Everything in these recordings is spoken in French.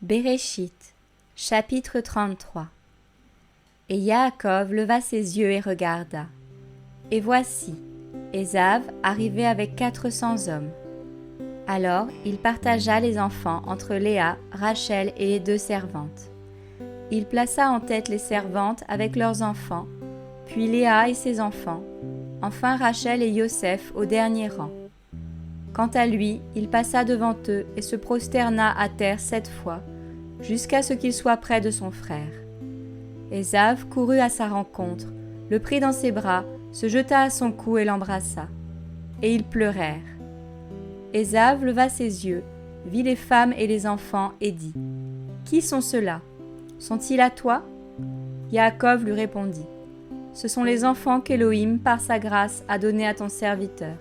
Béréchit, chapitre 33. Et Yaakov leva ses yeux et regarda. Et voici, Ésav arrivait avec 400 hommes. Alors il partagea les enfants entre Léa, Rachel et les 2 servantes. Il plaça en tête les servantes avec leurs enfants, puis Léa et ses enfants, enfin Rachel et Yoseph au dernier rang. Quant à lui, il passa devant eux et se prosterna à terre 7 fois, jusqu'à ce qu'il soit près de son frère. Ésav courut à sa rencontre, le prit dans ses bras, se jeta à son cou et l'embrassa. Et ils pleurèrent. Ésav leva ses yeux, vit les femmes et les enfants et dit : « Qui sont ceux-là ? Sont-ils à toi » Yaakov lui répondit : « Ce sont les enfants qu'Élohim, par sa grâce, a donnés à ton serviteur. »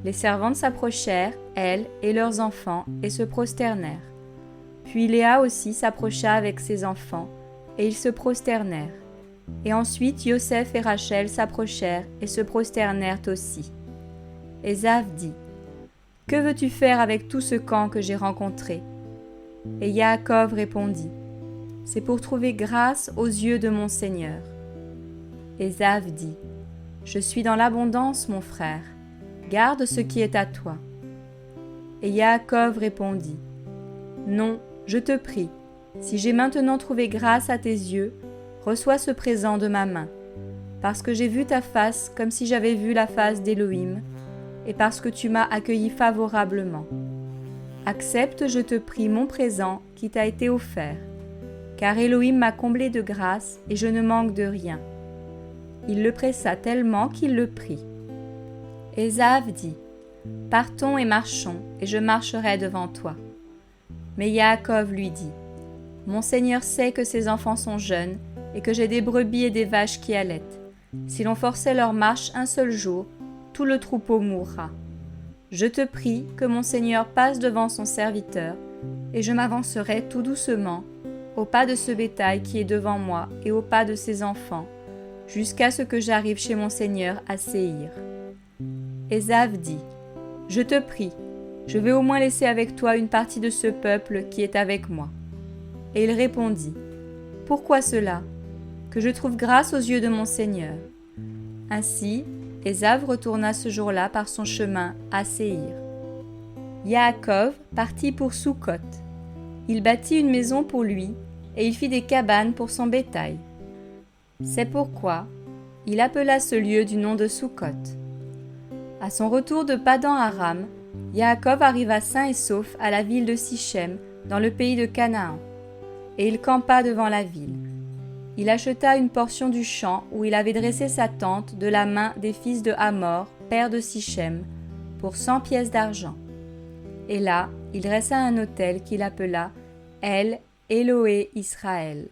Les servantes s'approchèrent, elles et leurs enfants, et se prosternèrent. Puis Léa aussi s'approcha avec ses enfants, et ils se prosternèrent. Et ensuite Yoseph et Rachel s'approchèrent et se prosternèrent aussi. Ésav dit : « Que veux-tu faire avec tout ce camp que j'ai rencontré » Et Yaakov répondit : « C'est pour trouver grâce aux yeux de mon Seigneur. » Ésav dit : « Je suis dans l'abondance, mon frère. Garde ce qui est à toi. » Et Yaakov répondit : « Non, je te prie, si j'ai maintenant trouvé grâce à tes yeux, reçois ce présent de ma main, parce que j'ai vu ta face comme si j'avais vu la face d'Élohim, et parce que tu m'as accueilli favorablement. Accepte, je te prie, mon présent qui t'a été offert, car Élohim m'a comblé de grâce et je ne manque de rien. » Il le pressa tellement qu'il le prit. Ésav dit : « Partons et marchons, et je marcherai devant toi. » Mais Yaakov lui dit : « Mon Seigneur sait que ces enfants sont jeunes, et que j'ai des brebis et des vaches qui allaitent. Si l'on forçait leur marche un seul jour, tout le troupeau mourra. Je te prie que mon Seigneur passe devant son serviteur, et je m'avancerai tout doucement, au pas de ce bétail qui est devant moi et au pas de ses enfants, jusqu'à ce que j'arrive chez mon Seigneur à Séhir. » Ésav dit : « Je te prie, je vais au moins laisser avec toi une partie de ce peuple qui est avec moi. » Et il répondit : « Pourquoi cela ? Que je trouve grâce aux yeux de mon Seigneur. » Ainsi, Ésav retourna ce jour-là par son chemin à Séhir. Yaakov partit pour Sukkot. Il bâtit une maison pour lui, et il fit des cabanes pour son bétail. C'est pourquoi il appela ce lieu du nom de Sukkot. À son retour de Padan-Aram, Yaakov arriva sain et sauf à la ville de Sichem, dans le pays de Canaan, et il campa devant la ville. Il acheta une portion du champ où il avait dressé sa tente de la main des fils de Hamor, père de Sichem, pour 100 pièces d'argent. Et là, il dressa un autel qu'il appela El Eloé Israël.